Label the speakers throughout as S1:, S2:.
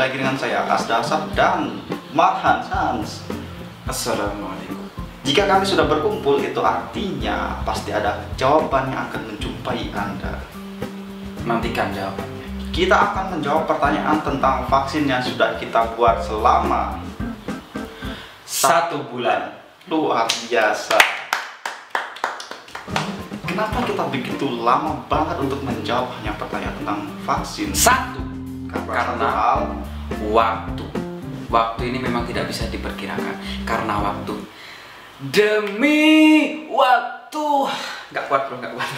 S1: lagi dengan saya Asda Asad dan Marhan Sans.
S2: Assalamualaikum.
S1: Jika kami sudah berkumpul, itu artinya pasti ada jawaban yang akan menjumpai Anda.
S2: Nantikan jawabannya.
S1: Kita akan menjawab pertanyaan tentang vaksin yang sudah kita buat selama
S2: 1 bulan.
S1: Luar biasa. Kenapa kita begitu lama banget untuk menjawab hanya pertanyaan tentang vaksin?
S2: Satu,
S1: Karena hal
S2: waktu. Waktu ini memang tidak bisa diperkirakan. Karena waktu. Demi waktu. Gak kuat bro, gak kuat.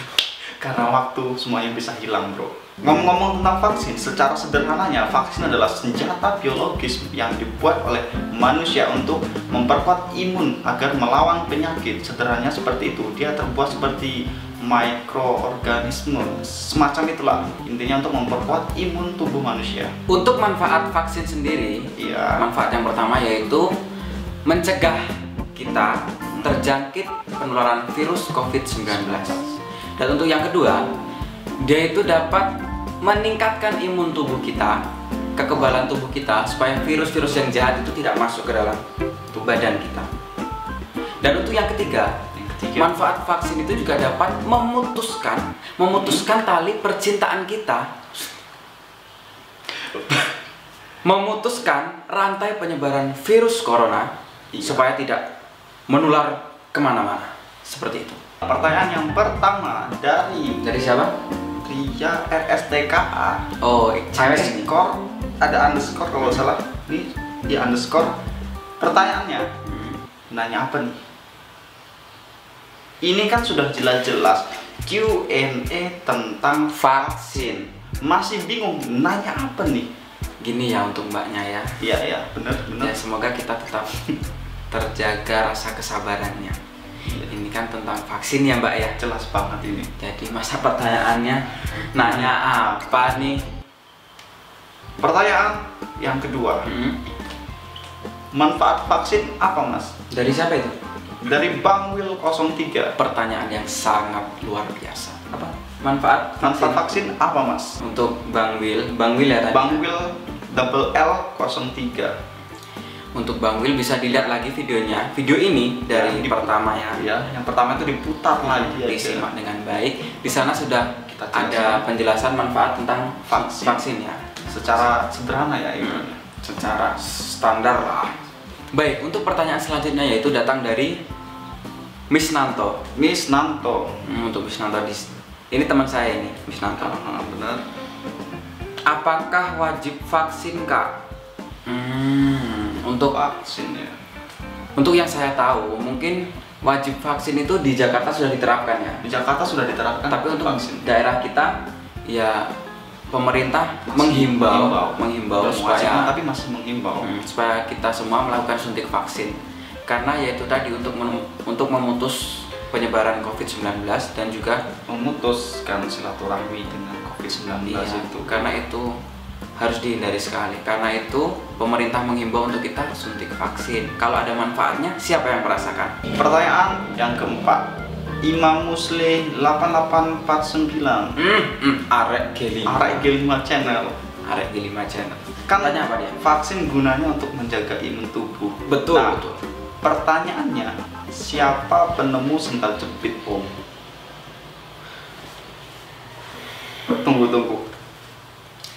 S1: karena waktu semuanya bisa hilang, bro. Ngomong-ngomong tentang vaksin, secara sederhananya vaksin adalah senjata biologis yang dibuat oleh manusia untuk memperkuat imun agar melawan penyakit. Sederhananya seperti itu. Dia terbuat seperti mikroorganisme, semacam itulah intinya, untuk memperkuat imun tubuh manusia.
S2: Untuk manfaat vaksin sendiri,
S1: Iya.
S2: manfaat yang pertama yaitu mencegah kita terjangkit penularan virus COVID-19. Dan untuk yang kedua, dia itu dapat meningkatkan imun tubuh kita, kekebalan tubuh kita, supaya virus-virus yang jahat itu tidak masuk ke dalam tubuh badan kita. Dan untuk yang ketiga, manfaat vaksin itu juga dapat memutuskan tali percintaan kita, memutuskan rantai penyebaran virus corona, supaya tidak menular kemana-mana. Seperti itu.
S1: Pertanyaan yang pertama dari
S2: siapa?
S1: Ria RSTKA.
S2: Oh, cewek ini.
S1: Underscore, ada underscore kalau salah. Ini di underscore. Pertanyaannya, nanya apa nih? Ini kan sudah jelas-jelas Q&A tentang vaksin. Masih bingung nanya apa nih?
S2: Gini ya untuk mbaknya ya.
S1: Iya, bener.
S2: Ya, semoga kita tetap terjaga rasa kesabarannya. Ini kan tentang vaksin ya mbak ya.
S1: Jelas banget ini.
S2: Jadi masa pertanyaannya nanya apa nih?
S1: Pertanyaan yang kedua. Manfaat vaksin apa, Mas?
S2: Dari siapa itu?
S1: Dari Bang Will 03.
S2: Pertanyaan yang sangat luar biasa. Apa? Manfaat
S1: vaksin apa, Mas?
S2: Untuk Bang Will ya tadi.
S1: Bang Will double L 03.
S2: Untuk Bang Will bisa dilihat lagi videonya. Video ini dari pertama ya.
S1: Ya, yang pertama itu diputar lagi aja.
S2: Disimak dengan baik. Di sana sudah
S1: Kita
S2: ada penjelasan manfaat tentang vaksin ya.
S1: Secara sederhana ya ini.
S2: Secara standar lah. Baik, untuk pertanyaan selanjutnya yaitu datang dari Miss Nanto.
S1: Miss Nanto.
S2: Untuk Miss Nanto ini teman saya ini, Miss Nanto.
S1: Benar.
S2: Apakah wajib vaksin, Kak? Untuk
S1: vaksin ya.
S2: Untuk yang saya tahu, mungkin wajib vaksin itu di Jakarta sudah diterapkan ya.
S1: Di Jakarta sudah diterapkan.
S2: Tapi untuk
S1: vaksin.
S2: daerah kita ya pemerintah menghimbau supaya,
S1: tapi masih menghimbau
S2: supaya kita semua melakukan suntik vaksin. Karena yaitu tadi untuk memutus penyebaran COVID-19 dan juga
S1: memutuskan silaturahmi dengan COVID-19 itu.
S2: Karena itu harus dihindari sekali. Karena itu pemerintah menghimbau untuk kita suntik vaksin. Kalau ada manfaatnya, siapa yang merasakan?
S1: Pertanyaan yang keempat, Imam Musli 8849.
S2: Arek G5.
S1: Arek G5 channel.
S2: Arek G5 channel.
S1: Kan
S2: tanya apa dia?
S1: Vaksin gunanya untuk menjaga imun tubuh.
S2: Betul,
S1: nah,
S2: betul.
S1: Pertanyaannya, siapa penemu sendal jepit, Om? Tunggu.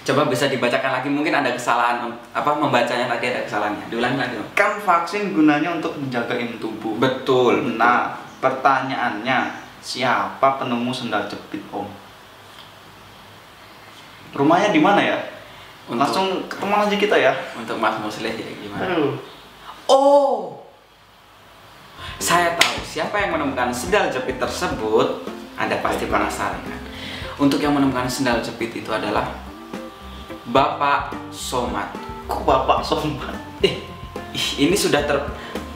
S2: Coba bisa dibacakan lagi, mungkin ada kesalahan membacanya tadi ada kesalahannya. Diulangi lagi.
S1: Kan vaksin gunanya untuk menjaga imun tubuh.
S2: Betul.
S1: Nah, pertanyaannya, siapa penemu sendal jepit, Om? Rumahnya di mana ya? Langsung ketemu aja kita ya.
S2: Untuk Mas Musleh ya gimana?
S1: Aduh.
S2: Oh, saya tahu siapa yang menemukan sendal jepit tersebut. Anda pasti penasaran kan? Untuk yang menemukan sendal jepit itu adalah Bapak Somad.
S1: Kok Bapak Somad?
S2: Ini sudah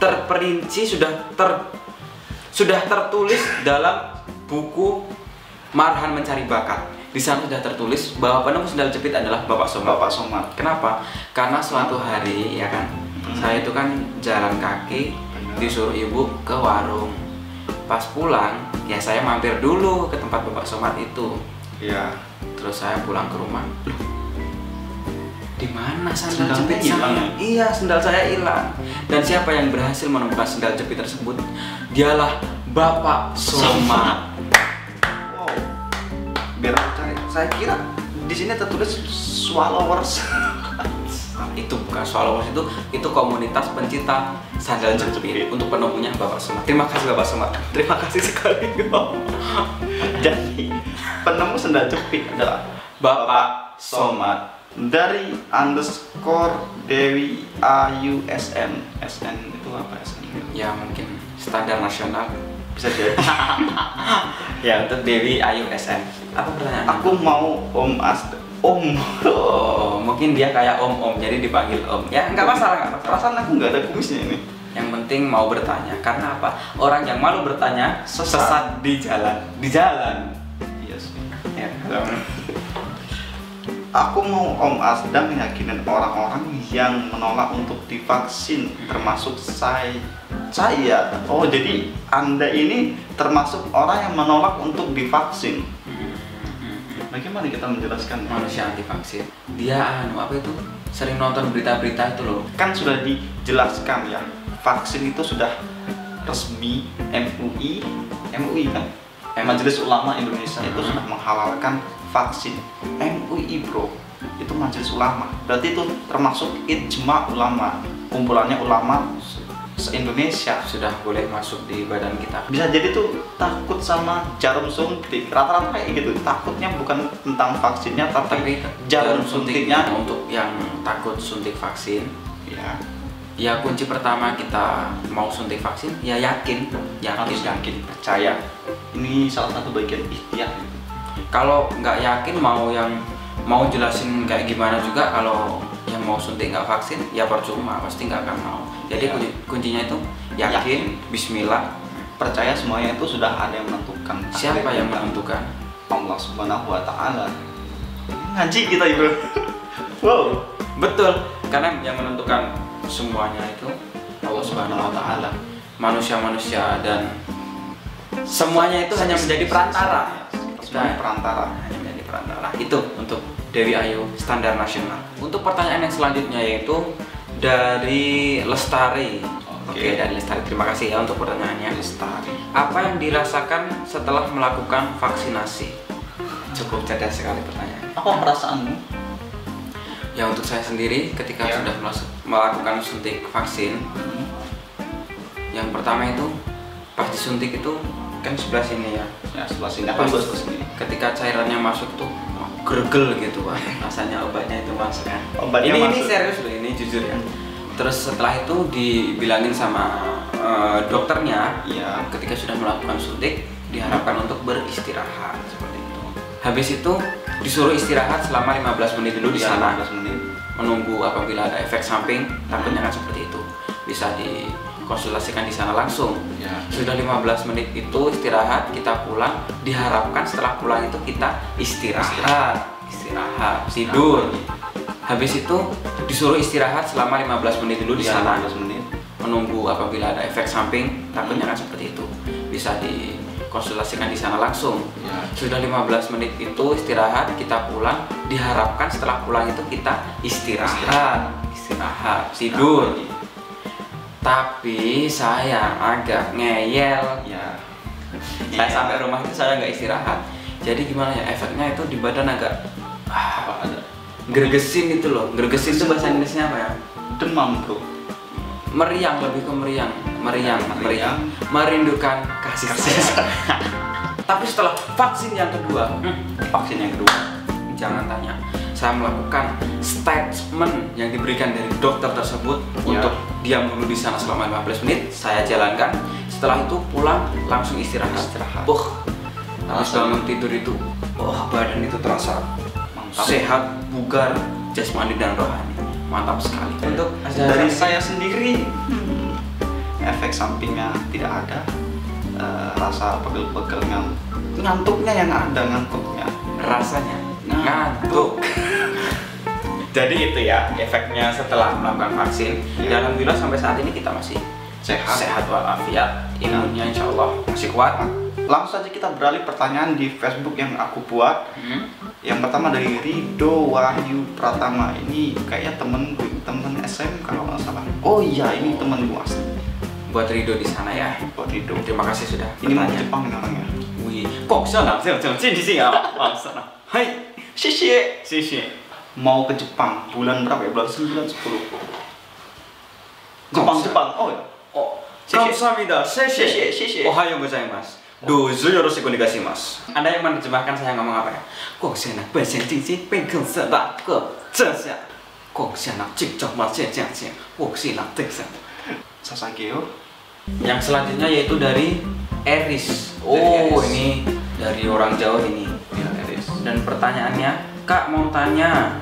S2: terperinci, sudah tertulis dalam buku Marhan Mencari Bakat. Di sana sudah tertulis bahwa penemu sendal jepit adalah Bapak Somad.
S1: Bapak Somad.
S2: Kenapa? Karena suatu hari ya kan, saya itu kan jalan kaki, disuruh ibu ke warung. Pas pulang, ya saya mampir dulu ke tempat Bapak Somad itu.
S1: Iya.
S2: Terus saya pulang ke rumah. di mana sandal
S1: Sandalnya
S2: jepit
S1: hilang
S2: saya?
S1: ya?
S2: Iya, sandal saya hilang. Dan siapa yang berhasil menemukan sandal jepit tersebut? Dialah Bapak Somad.
S1: Wow. Biar aku cari. Saya kira di sini tertulis swallowers.
S2: Itu bukan followers, itu komunitas pencinta sandal jepit. Untuk penemunya Bapak Somad. Terima kasih Bapak Somad. Terima kasih sekali.
S1: Jadi penemu sandal jepit adalah
S2: Bapak
S1: Somad. Dari _Dewi AUSN. SN itu apa SN?
S2: Ya mungkin standar nasional.
S1: Bisa jadi.
S2: Ya untuk Dewi Ayu SN. Apa pertanyaannya?
S1: Aku mau Om Asda. Om.
S2: Oh, mungkin dia kayak om jadi dipanggil om. Ya nggak masalah, nggak masalah.
S1: Perasaan aku nggak ada kumisnya ini.
S2: Yang penting mau bertanya. Karena apa? Orang yang malu bertanya sesat di jalan. Di jalan.
S1: Iya sih.
S2: Ya.
S1: Aku mau Om Asda meyakinin orang-orang yang menolak untuk divaksin, termasuk saya. Oh, jadi Anda ini termasuk orang yang menolak untuk divaksin. Bagaimana kita menjelaskan?
S2: Manusia anti vaksin. Dia apa itu? Sering nonton berita-berita itu loh.
S1: Kan sudah dijelaskan ya, vaksin itu sudah resmi MUI kan? Majelis Ulama Indonesia itu sudah menghalalkan vaksin. MUI bro, itu Majelis Ulama. Berarti itu termasuk ijma ulama, kumpulannya ulama se-Indonesia.
S2: Sudah boleh masuk di badan kita.
S1: Bisa jadi tuh takut sama jarum suntik. Rata-rata kayak gitu. Takutnya bukan tentang vaksinnya, tapi jarum suntiknya.
S2: Untuk yang takut suntik vaksin,
S1: Ya,
S2: ya kunci pertama kita mau suntik vaksin, ya
S1: harus yakin, percaya. Ini salah satu bagian ikhtiar.
S2: Kalau nggak yakin mau jelasin kayak gimana juga, kalau yang mau suntik nggak vaksin ya percuma, pasti nggak akan mau. Jadi
S1: Ya.
S2: kuncinya itu yakin, bismillah,
S1: Percaya semuanya itu sudah ada yang menentukan.
S2: siapa yang menentukan?
S1: Allah Subhanahu wa Ta'ala. Ngaji kita ya bro. Wow.
S2: Betul, karena yang menentukan semuanya itu Allah Subhanahu wa Ta'ala. Manusia-manusia dan semuanya itu hanya menjadi perantara.
S1: Semuanya perantara.
S2: Hanya menjadi perantara. Itu untuk Dewi Ayu standar nasional. Untuk pertanyaan yang selanjutnya yaitu dari Lestari. Oke, dari Lestari. Terima kasih ya untuk pertanyaannya.
S1: Lestari.
S2: Apa yang dirasakan setelah melakukan vaksinasi? Cukup cerdas sekali pertanyaan.
S1: Apa perasaanmu?
S2: Ya untuk saya sendiri ketika
S1: Ya.
S2: sudah melakukan suntik vaksin, yang pertama itu pas disuntik itu kan sebelah sini ya.
S1: Ya sebelah sini. Apa sebelah sini?
S2: Ketika cairannya masuk tuh gregel gitu Pak. Rasanya obatnya itu masuk kan.
S1: Obatnya
S2: Ini
S1: masuk.
S2: serius loh, ini jujur ya. Terus setelah itu dibilangin sama dokternya,
S1: Iya.
S2: ketika sudah melakukan suntik diharapkan untuk beristirahat seperti itu. Habis itu disuruh istirahat selama 15 menit dulu di
S1: Iya,
S2: sana,
S1: 15 menit.
S2: menunggu apabila ada efek samping, takutnya kan seperti itu. Bisa dikonsultasikan di sana langsung.
S1: Ya.
S2: Sudah 15 menit itu istirahat, kita pulang. Diharapkan setelah pulang itu kita istirahat, tidur. Habis itu disuruh istirahat selama 15 menit dulu di
S1: Iya,
S2: sana,
S1: 15 menit.
S2: menunggu apabila ada efek samping, takutnya kan seperti itu. Bisa dikonsultasikan di sana langsung.
S1: Ya.
S2: Sudah 15 menit itu istirahat, kita pulang. Diharapkan setelah pulang itu kita istirahat, tidur. Tapi saya agak ngeyel.
S1: Ya.
S2: Saya sampai rumah itu saya nggak istirahat. Jadi gimana ya, efeknya itu di badan agak
S1: Apa ada?
S2: gregesin itu loh. Gregesin itu bahasa Inggrisnya apa ya?
S1: Demam bro.
S2: Meriang, lebih ke meriang. Merindukan kasih sayang. Tapi setelah vaksin yang kedua,
S1: Vaksin yang kedua.
S2: jangan tanya. Saya melakukan statement yang diberikan dari dokter tersebut
S1: Ya.
S2: untuk diam dulu di sana selama 15 menit. Saya jalankan. Setelah itu pulang langsung istirahat. Habis bangun tidur itu, badan itu terasa
S1: Mantap.
S2: sehat, bugar, jasmani dan rohani. Mantap sekali. Untuk
S1: Dari saya sendiri, efek sampingnya tidak ada. Rasa pegel-pegel ngantuknya yang ada ngantuknya.
S2: rasanya ngantuk. Jadi itu ya efeknya setelah melakukan vaksin.
S1: Ya.
S2: Dan alhamdulillah sampai saat ini kita masih
S1: Sehat.
S2: walafiat. Imunnya insya Allah masih kuat.
S1: Langsung saja kita beralih pertanyaan di Facebook yang aku buat. Yang pertama dari Rido Wahyu Pratama. Ini kayaknya temen SM kalau nggak salah. Oh iya, ini temen gue asli.
S2: Buat Rido di sana ya.
S1: Buat Rido.
S2: Terima kasih sudah.
S1: Ini mau Jepang namanya.
S2: Wih, kok sana? Sini ya. Sana. Hai,
S1: Shishi. Mau ke Jepang bulan berapa ya? Bulan 9, 10. Jepang. Oh ya.
S2: Oh, 감사합니다.
S1: Shishi.
S2: Ohayo gozaimasu. Dozo yoroshiku onegaishimasu. Anda yang menerjemahkan saya ngomong apa ya? Kok sana bahasa Inggris pengen sedap ke jasa. Kok sana cikcok masih jangan. Kok sana teksan.
S1: Sasageo.
S2: Yang selanjutnya yaitu dari Eris. Oh, ini dari orang Jawa ini.
S1: Ya, Eris.
S2: Dan pertanyaannya, Kak mau tanya,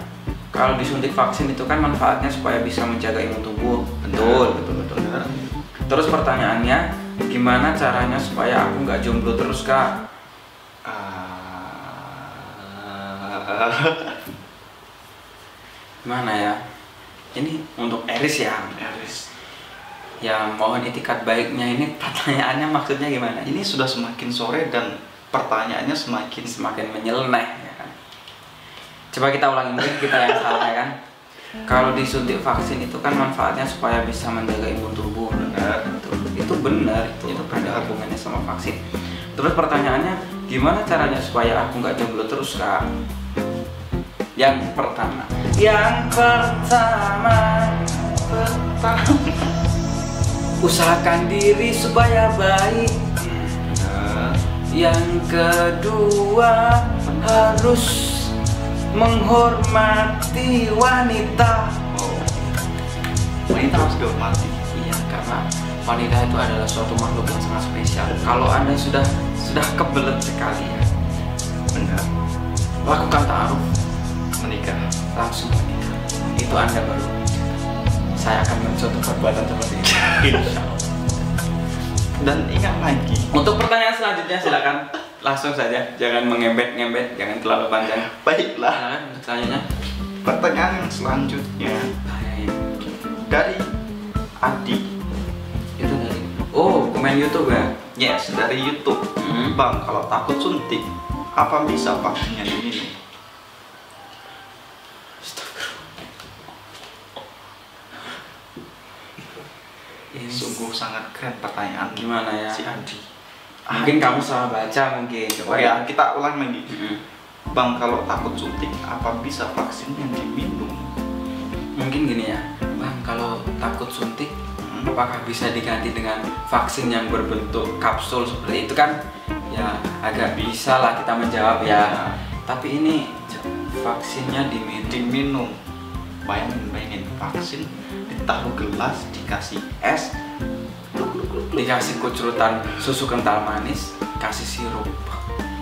S2: kalau disuntik vaksin itu kan manfaatnya supaya bisa menjaga imun tubuh. Betul. Terus pertanyaannya, gimana caranya supaya aku nggak jomblo terus, Kak? Gimana ya? Ini untuk Eris ya. Ya mohon itikat baiknya, ini pertanyaannya maksudnya gimana?
S1: Ini sudah semakin sore dan pertanyaannya
S2: semakin menyeleneh ya kan? Coba kita ulangi, mungkin kita yang salah ya kan? Kalau disuntik vaksin itu kan manfaatnya supaya bisa menjaga imun tubuh. Benar, itu benar, itu ada hubungannya sama vaksin. Terus pertanyaannya, gimana caranya supaya aku nggak jomblo terus, Kak? Yang pertama, usahakan diri supaya baik. Yang kedua, harus menghormati wanita.
S1: Wanita harus dihormati.
S2: Iya, karena wanita itu adalah suatu makhluk yang sangat spesial. Kalau Anda sudah kebelet sekali ya,
S1: Benar.
S2: lakukan ta'aruf,
S1: Menikah.
S2: langsung menikah. Itu Anda baru. Saya akan mencontoh perbuatan seperti ini. Insya Allah.
S1: Dan ingat lagi,
S2: Untuk pertanyaan selanjutnya silakan langsung saja, jangan mengembet-ngembet, jangan terlalu panjang.
S1: baiklah.
S2: Silakan untuk selanjutnya.
S1: Pertanyaan yang selanjutnya dari Adi.
S2: Itu dari komen YouTube ya.
S1: Yes, dari YouTube. Bang, kalau takut suntik, apa bisa vaksinnya diminum?
S2: Ini
S1: Sungguh sangat keren pertanyaan
S2: gimana ya?
S1: si Adi.
S2: Mungkin kamu salah baca mungkin.
S1: Oh ya, kita ulang lagi. Bang, kalau takut suntik, apa bisa vaksinnya diminum?
S2: Mungkin gini ya, Bang, kalau takut suntik, apakah bisa diganti dengan vaksin yang berbentuk kapsul seperti itu kan? Ya agak bisa lah kita menjawab ya. Tapi ini vaksinnya
S1: Diminum. Bayangin vaksin ditaruh gelas, dikasih es,
S2: dikasih kucurutan susu kental manis, kasih sirup.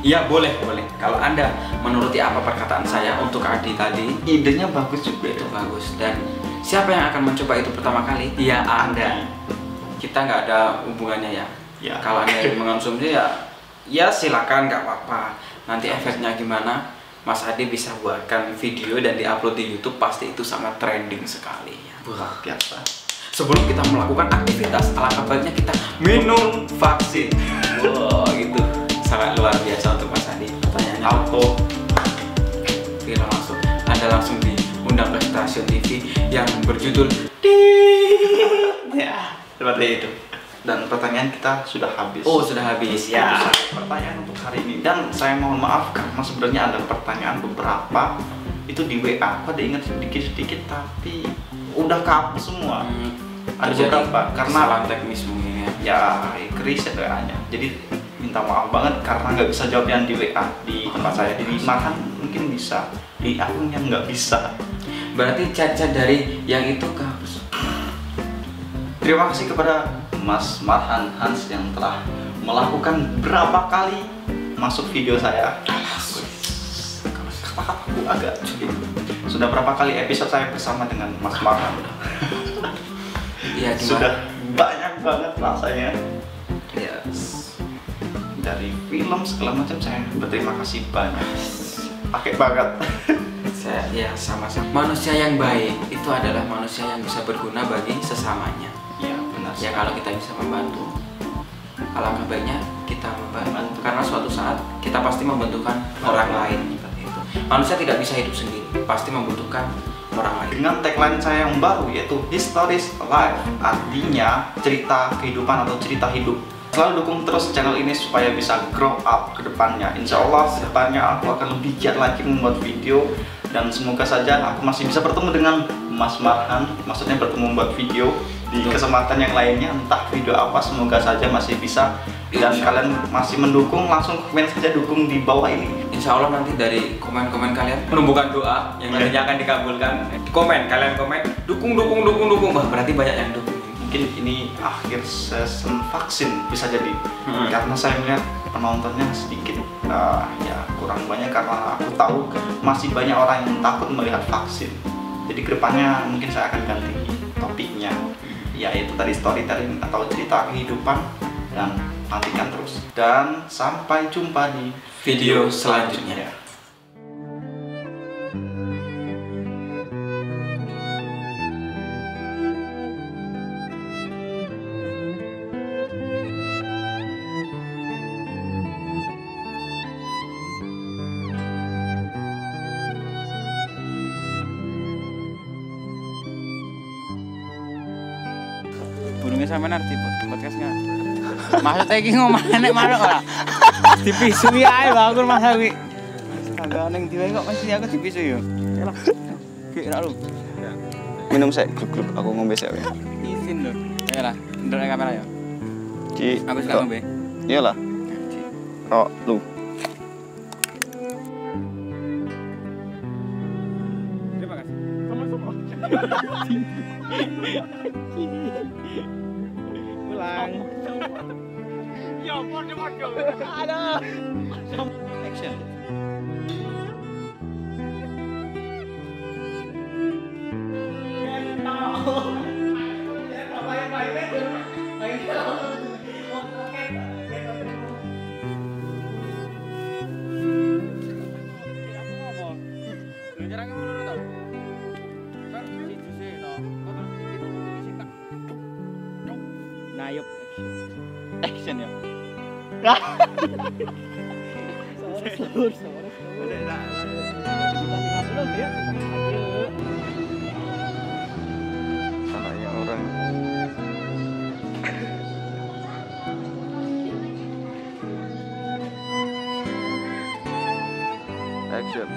S2: Iya boleh. Kalau Anda menuruti apa perkataan saya untuk Adi tadi,
S1: idenya bagus juga
S2: itu bagus. Dan siapa yang akan mencoba itu pertama kali? Ya Anda. Kita nggak ada hubungannya ya. Kalau Anda yang mengonsumsi ya silakan, nggak apa-apa. Nanti efeknya gimana? Mas Adi bisa buatkan video dan diupload di YouTube, pasti itu sangat trending sekali ya.
S1: luar biasa.
S2: Sebelum kita melakukan aktivitas, alangkah baiknya kita minum vaksin. Wow, gitu. Sangat luar biasa untuk Mas Adi. Pertanyaannya
S1: Auto.
S2: viral langsung. Anda langsung diundang ke stasiun TV yang berjudul
S1: Ya, seperti itu. Dan pertanyaan kita sudah habis.
S2: Oh, sudah habis ya.
S1: Pertanyaan untuk hari ini. Dan saya mohon maaf karena sebenarnya ada pertanyaan beberapa itu di WA. Aku ada ingat sedikit-sedikit tapi udah kapus semua. Ada beberapa karena
S2: kesalahan teknis mungkin ya.
S1: ya krisis WA-nya. Jadi minta maaf banget karena nggak bisa jawab yang di WA di tempat saya. Di Marhan mungkin bisa, di akunnya nggak bisa.
S2: Berarti chat-chat dari yang itu kehapus.
S1: Terima kasih kepada Mas Marhan Hans yang telah melakukan berapa kali masuk video saya. Kata-kataku agak sulit. Sudah berapa kali episode saya bersama dengan Mas Marhan?
S2: Iya,
S1: Sudah banyak banget rasanya.
S2: Yes.
S1: Dari film segala macam saya berterima kasih banyak. Pakai banget.
S2: Saya ya sama-sama. Manusia yang baik itu adalah manusia yang bisa berguna bagi sesamanya.
S1: Ya benar.
S2: Ya kalau kita bisa membantu, alangkah baiknya kita kita membantu, karena suatu saat kita pasti membutuhkan orang lain seperti itu. Manusia tidak bisa hidup sendiri, pasti membutuhkan orang lain.
S1: Dengan tagline saya yang baru yaitu Histories Life, artinya cerita kehidupan atau cerita hidup. Selalu dukung terus channel ini supaya bisa grow up ke depannya. Insya Allah ke depannya aku akan lebih giat lagi membuat video, dan semoga saja aku masih bisa bertemu dengan Mas Marhan, maksudnya bertemu membuat video di kesempatan yang lainnya, entah video apa, semoga saja masih bisa. Dan kalian masih mendukung, langsung komen saja dukung di bawah ini.
S2: Insya Allah nanti dari komen-komen kalian menumbuhkan doa yang nantinya akan dikabulkan. Komen, kalian komen dukung. Wah, berarti banyak yang dukung.
S1: Mungkin ini akhir season vaksin bisa jadi, karena saya melihat penontonnya sedikit ya kurang banyak, karena aku tahu masih banyak orang yang takut melihat vaksin. Jadi kedepannya mungkin saya akan ganti topiknya, yaitu tadi storytelling atau cerita kehidupan, dan nantikan terus. Dan sampai jumpa di
S2: Video selanjutnya.
S3: Burungnya sama nanti podcast nggak? Maksudnya ini ngomongin nek mana kok? Dipisui aja bangun mas Hawi. Agak neng tiba kok masih aku dipisui yo. Yalah. Kira lu.
S1: Minum sek, gluk aku ngombe sek ya.
S3: Izin lho. Yalah, ndek kamera ya.
S1: Ci,
S3: Aku suka ngombe.
S1: iyalah. Oh, lu.
S3: Terima kasih. Sama-sama. Pulang. Ya ampun, aduh. Action. Nayup action ya.
S1: Salahnya orang. Action.